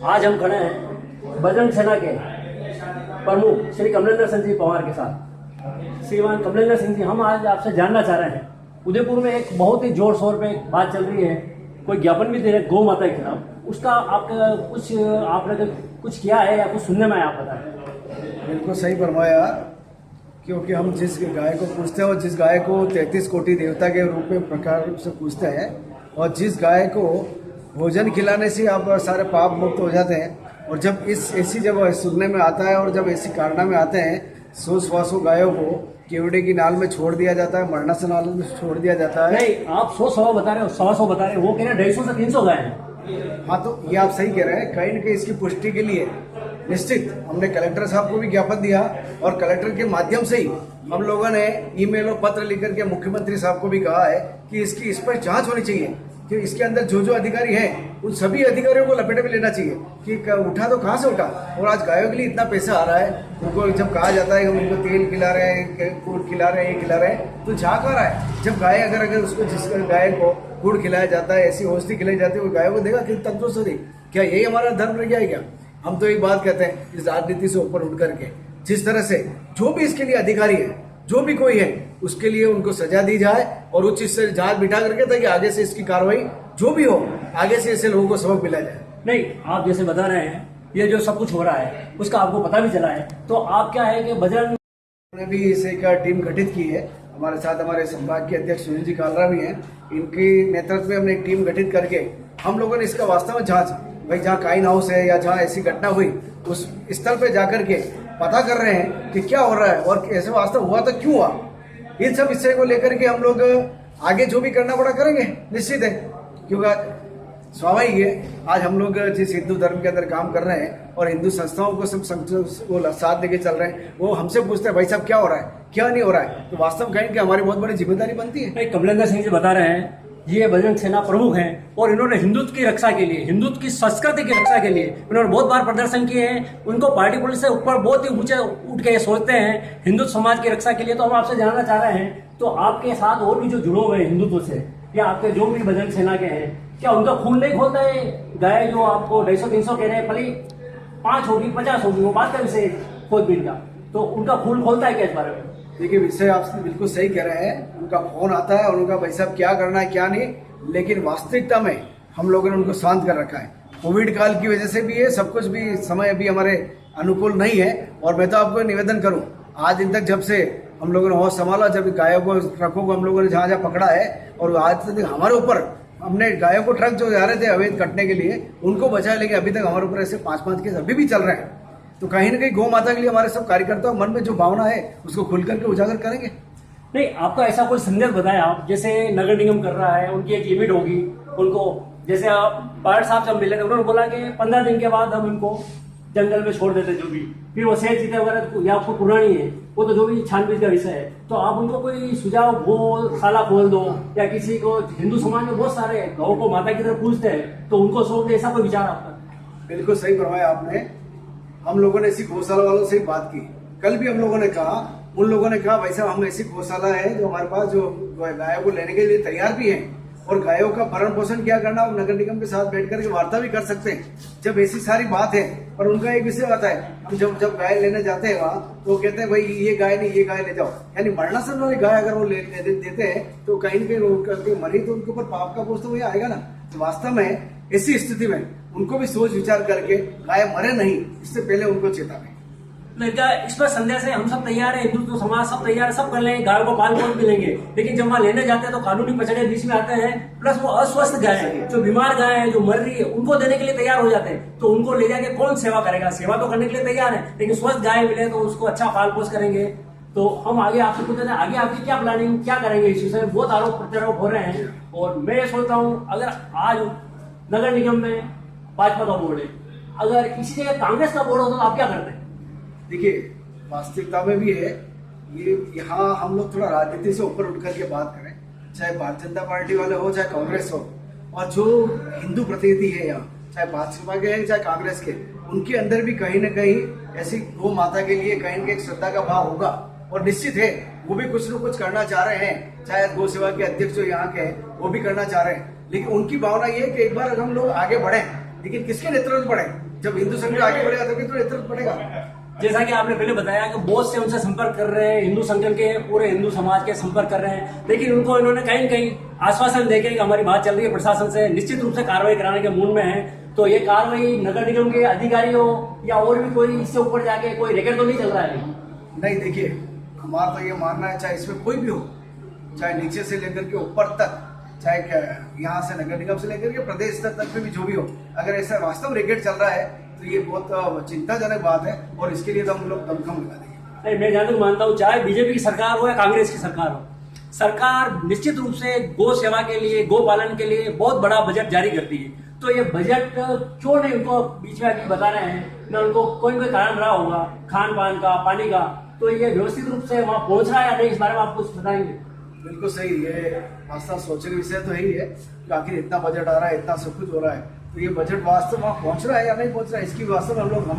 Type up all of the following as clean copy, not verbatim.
आज हम खड़े हैं बजरंग सेना के प्रमुख श्री कमलेंद्र सिंह जी पंवार के साथ। श्रीमान कमलेंद्र सिंह जी, हम आज आपसे जानना चाह रहे हैं, उदयपुर में एक बहुत ही जोर शोर पे बात चल रही है, कोई ज्ञापन भी दे रहे गौ माता के खिलाफ, उसका आपका आपने कुछ किया है या कुछ सुनने में आया, आप बताएं। बिल्कुल सही फरमाया, क्योंकि हम जिस गाय को पूजते हैं और जिस गाय को 33 कोटि देवता के रूप में प्रकार से पूजते हैं और जिस गाय को भोजन खिलाने से आप सारे पाप मुक्त हो जाते हैं, और जब ऐसी जब सुनने में आता है और जब ऐसी कारणा में आते हैं 100-125 गायों को केवड़े की नाल में छोड़ दिया जाता है, मरना से नाल में छोड़ दिया जाता है। नहीं, आप 100 बता रहे हो, 100 बता रहे हो, वो कह रहे हैं 250 से 300 गाय हैं। हाँ, तो ये आप सही कह रहे हैं। कहीं न कहीं इसकी पुष्टि के लिए निश्चित हमने कलेक्टर साहब को भी ज्ञापन दिया और कलेक्टर के माध्यम से ही हम लोगों ने ईमेल और पत्र लिखकर के मुख्यमंत्री साहब को भी कहा है कि इसकी इस पर जांच होनी चाहिए, कि इसके अंदर जो अधिकारी हैं उन सभी अधिकारियों को लपेटे में लेना चाहिए कि उठा तो कहाँ से उठा, और आज गायों के लिए इतना पैसा आ रहा है, उनको जब कहा जाता है कि उनको तेल खिला रहे हैं, गुड़ खिला रहे हैं, ये खिला रहे हैं, तो जा कर रहा है। जब गाय अगर उसको जिस गाय को गुड़ खिलाया जाता है, ऐसी औषधि खिलाई जाती है, वो गायों को देगा कि तंदुरुस्त होगी। क्या यही हमारा धर्म रह गया है क्या? हम तो एक बात कहते हैं, इस राजनीति से ऊपर उठ करके जिस तरह से जो भी इसके लिए अधिकारी है, जो भी कोई है, उसके लिए उनको सजा दी जाए और उच्च से जांच बिठा करके, ताकि आगे से इसकी कार्रवाई जो भी हो, आगे से ऐसे लोगों को सबक मिला जाए। नहीं, आप जैसे बता रहे हैं ये जो सब कुछ हो रहा है उसका आपको पता भी चला है, तो आप क्या है कि बजरंग ने भी इसे का टीम गठित की है। हमारे साथ हमारे संभाग के अध्यक्ष सुनील जी कालरा भी हैं, इनके नेतृत्व में हमने एक टीम गठित करके हम लोगों ने इसका वास्तव में जांच, भाई जहाँ काइन हाउस है या जहाँ ऐसी घटना हुई उस स्थल पे जाकर के पता कर रहे हैं कि क्या हो रहा है और ऐसे वास्तव हुआ तो क्यों हुआ। इन सब विषय को लेकर के हम लोग आगे जो भी करना पड़ा करेंगे, निश्चित है, क्योंकि स्वाभाविक है आज हम लोग जिस हिंदू धर्म के अंदर काम कर रहे हैं और हिंदू संस्थाओं को सब वो साथ लेके चल रहे हैं, वो हमसे पूछते हैं भाई साहब क्या हो रहा है, क्या नहीं हो रहा है, तो वास्तव कहें कि हमारी बहुत बड़ी जिम्मेदारी बनती है। कमलेंद्र सिंह जी बता रहे हैं ये बजरंग सेना प्रमुख हैं और इन्होंने हिंदुत्व की रक्षा के लिए, हिंदुत्व की संस्कृति की रक्षा के लिए इन्होंने बहुत बार प्रदर्शन किए हैं। उनको पार्टी पुलिस से ऊपर बहुत ही ऊंचे उठ के सोचते हैं हिंदुत्व समाज की रक्षा के लिए। तो हम आपसे जानना चाह रहे हैं, तो आपके साथ और भी जो जुड़े हुए हैं हिंदुत्व से, या आपके जो भी बजरंग सेना के हैं, क्या उनका खून नहीं खोलता है? गाय जो आपको 250-300 कह रहे हैं, भले 5 होगी 50 होगी, वो बात का विषय खोजबीन का, तो उनका खून खोलता है क्या इस बारे में? देखिए, विषय आप बिल्कुल सही कह रहे हैं, उनका फोन आता है और उनका भाई साहब क्या करना है क्या नहीं, लेकिन वास्तविकता में हम लोगों ने उनको शांत कर रखा है। कोविड काल की वजह से भी है, सब कुछ भी समय अभी हमारे अनुकूल नहीं है। और मैं तो आपको निवेदन करूं, आज दिन तक जब से हम लोगों ने होश संभाला, जब गायों को ट्रकों को हम लोगों ने जहाँ जहाँ पकड़ा है, और आज तक हमारे ऊपर हमने गायों को ट्रक जो जा रहे थे अवैध कटने के लिए उनको बचाया, लेकिन अभी तक हमारे ऊपर ऐसे 5-5 केस अभी भी चल रहे हैं। तो कहीं ना कहीं गौ माता के लिए हमारे सब कार्यकर्ताओं मन में जो भावना है उसको खुल करके उजागर करेंगे। नहीं, आपका ऐसा कोई संदेश बताया आप, जैसे नगर निगम कर रहा है, उनकी एक लिमिट होगी उनको, जैसे आप पायलट साहब जब मिले थे उन्होंने बोला कि 15 दिन के बाद हम इनको जंगल में छोड़ देते जो भी, फिर वो सेठ जीते वगैरह या आपको पुरानी है वो तो जो भी छानबीन का विषय है, तो आप उनको कोई सुझाव, गौशाला खोल दो, या किसी को, हिंदू समाज में बहुत सारे गौ को माता की तरफ पूजते हैं, तो उनको सौंप दे, ऐसा कोई विचार आपका? बिल्कुल सही फरमाया आपने। हम लोगों ने ऐसी गौशाला वालों से बात की, कल भी हम लोगों ने कहा, उन लोगों ने कहा भाई साहब हम ऐसी गौशाला है जो हमारे पास जो गायों को लेने के लिए तैयार भी हैं, और गायों का भरण पोषण क्या करना और नगर निगम के साथ बैठ करके वार्ता भी कर सकते हैं जब ऐसी सारी बात है। पर उनका एक विषय आता है, हम जब गाय लेने जाते हैं वहाँ तो वो कहते हैं भाई ये गाय नहीं ये गाय ले जाओ, यानी मरना सब वाली गाय अगर वो ले देते हैं तो कहीं न कहीं मरी तो उनके ऊपर पाप का बोझ तो वही आएगा ना। तो वास्तव में ऐसी स्थिति में उनको भी सोच विचार करके गाय मरे नहीं इससे पहले उनको चेतावनी। इसमें संदेश है, हम सब तैयार है, हिंदुत्व समाज सब तैयार है, सब कर लेंगे, गाय को पाल पोस भी लेंगे, लेकिन जब वहां लेने जाते हैं तो कानूनी पचड़े बीच में आते हैं, प्लस वो अस्वस्थ गाय है, जो बीमार गाय है, जो मर रही है, उनको देने के लिए तैयार हो जाते हैं, तो उनको ले जाके कौन सेवा करेगा? सेवा तो करने के लिए तैयार है, लेकिन स्वस्थ गाय मिले तो उसको अच्छा पाल पोस करेंगे। तो हम आगे आपसे पूछते हैं, आगे आपकी क्या प्लानिंग, क्या करेंगे? इस विषय में बहुत आरोप प्रत्यारोप हो रहे हैं, और मैं ये सोचता हूँ अगर आज नगर निगम में भाजपा का बोर्ड है, अगर इसी जगह कांग्रेस का बोर्ड होता तो आप क्या करते हैं? देखिए, वास्तविकता में भी है ये, यहाँ हम लोग थोड़ा राजनीति से ऊपर उठ करके बात करें, चाहे भारतीय जनता पार्टी वाले हो चाहे कांग्रेस हो, और जो हिंदू प्रतिनिधि है यहाँ, चाहे भाजपा के हैं चाहे कांग्रेस के, उनके अंदर भी कहीं न कहीं ऐसी गौ माता के लिए कहीं न कहीं श्रद्धा का भाव होगा, और निश्चित है वो भी कुछ न कुछ करना चाह रहे हैं। चाहे गौ सेवा के अध्यक्ष जो यहाँ के हैं वो भी करना चाह रहे हैं, लेकिन उनकी भावना ये है कि एक बार हम लोग आगे बढ़े, लेकिन किसके नेतृत्व में बढ़े? जब हिंदू संगठन आगे बढ़ेगा तो कितना इतना बढ़ेगा। जैसा कि आपने पहले बताया कि बहुत से उनसे संपर्क कर रहे हैं, हिंदू संगठन के पूरे हिंदू समाज के संपर्क कर रहे हैं, लेकिन उनको इन्होंने कहीं न कहीं आश्वासन देके कि हमारी बात चल रही है प्रशासन से, निश्चित रूप से कार्रवाई कराने के मूड में है। तो ये कार्रवाई नगर निगम के अधिकारियों या और भी कोई इससे ऊपर जाके कोई रेकर्ड तो नहीं चल रहा है? नहीं, देखिए हमारा तो ये मानना है, चाहे इसमें कोई भी हो, चाहे नीचे से लेकर के ऊपर तक, चाहे यहाँ से नगर निगम से लेकर के प्रदेश स्तर तक में भी जो भी हो, अगर ऐसा वास्तव रेकेट चल रहा है तो ये बहुत चिंताजनक बात है और इसके लिए तो हम लोग दमखम लगा देंगे। नहीं, मैं जहाँ तक मानता हूँ, चाहे बीजेपी की सरकार हो या कांग्रेस की सरकार हो, सरकार निश्चित रूप से गौ सेवा के लिए, गौ पालन के लिए बहुत बड़ा बजट जारी करती है। तो ये बजट क्यों नहीं उनको बीच में आके बता रहे हैं? न उनको कोई न कोई कारण रहा होगा, खान पान का, पानी का, तो ये व्यवस्थित रूप से वहाँ पहुंच रहा है या नहीं, इस बारे में आप कुछ बताएंगे? बिल्कुल सही, ये वास्तव सोचने विषय तो यही है कि आखिर इतना बजट आ रहा है, इतना सब कुछ हो रहा है, तो ये बजट वास्तव वहाँ पहुंच रहा है या नहीं पहुंच रहा है, इसकी वास्तव हम लोग,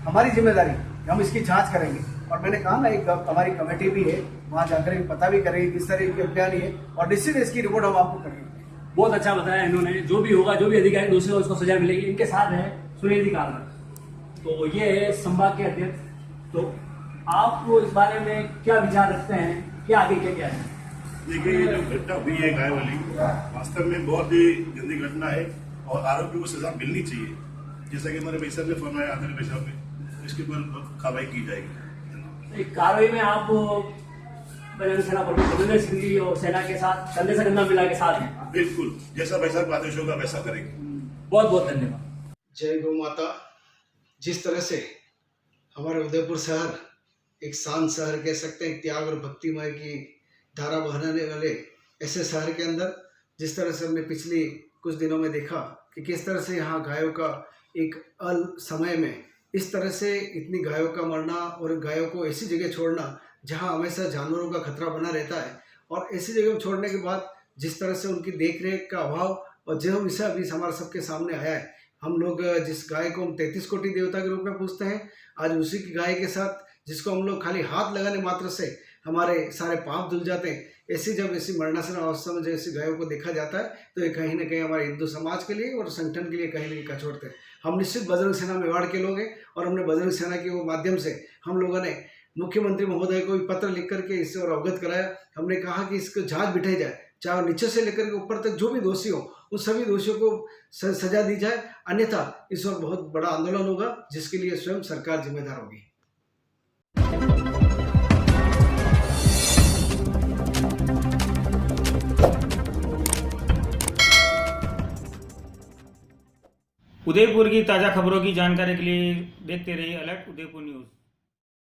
हमारी जिम्मेदारी, हम इसकी जांच करेंगे। और मैंने कहा ना, एक हमारी कमेटी भी है, वहाँ जाकर पता भी करेगी किस तरह की अभियान है और निश्चित इसकी रिपोर्ट हम आपको करेंगे। बहुत अच्छा बताया इन्होंने, जो भी होगा, जो भी अधिकारी दोषी होगा उसको सजा मिलेगी। इनके साथ है सुनील जी कालरा, तो ये है संभाग के अध्यक्ष। तो आप इस बारे में क्या विचार रखते हैं, क्या आगे क्या है? देखिए, ये जो घटना हुई है गाय वाली, वास्तव में बहुत ही गंदी घटना है और आरोपी को सजा मिलनी चाहिए। जैसा कि हमारे भाई साहब ने फरमाया, आदरणीय भाई साहब ने, इसके ऊपर कार्रवाई की जाएगी। कार्रवाई में आप बजरंग सेना प्रमुख रविंद्र सिंह जी और सेना के साथ कंधे से कंधा मिला के साथ हैं? बिल्कुल, जैसा भाई साहब का आदेश होगा वैसा करेंगे। बहुत बहुत धन्यवाद। जय गौ माता। जिस तरह से हमारे उदयपुर शहर एक शांत शहर कह सकते हैं, त्याग और भक्तिमय की धारा बहने वाले ऐसे शहर के अंदर, जिस तरह से हमने पिछले कुछ दिनों में देखा कि किस तरह से यहाँ गायों का एक अल समय में इस तरह से इतनी गायों का मरना और गायों को ऐसी जगह छोड़ना जहाँ हमेशा जानवरों का खतरा बना रहता है, और ऐसी जगह छोड़ने के बाद जिस तरह से उनकी देखरेख का अभाव, और जो विषय अभी हमारे सबके सामने आया है, हम लोग जिस गाय को हम 33 कोटि देवता के रूप में पूजते हैं, आज उसी की गाय के साथ जिसको हम लोग खाली हाथ लगाने मात्र से हमारे सारे पाप धुल जाते हैं, जब ऐसी मरणासन अवस्था में जैसी गायों को देखा जाता है, तो ये कहीं ना कहीं हमारे हिंदू समाज के लिए और संगठन के लिए कहीं ना कहीं कचोटते हैं। हम निश्चित बजरंग सेना मेवाड़ के लोग हैं और हमने बजरंग सेना के माध्यम से हम लोगों ने मुख्यमंत्री महोदय को भी पत्र लिख करके इससे और अवगत कराया। हमने कहा कि इसको जांच बिठाई जाए, चाहे नीचे से लेकर के ऊपर तक जो भी दोषी हो, उन सभी दोषियों को सजा दी जाए, अन्यथा इस वक्त बहुत बड़ा आंदोलन होगा जिसके लिए स्वयं सरकार जिम्मेदार होगी। उदयपुर की ताज़ा खबरों की जानकारी के लिए देखते रहिए अलर्ट उदयपुर न्यूज़।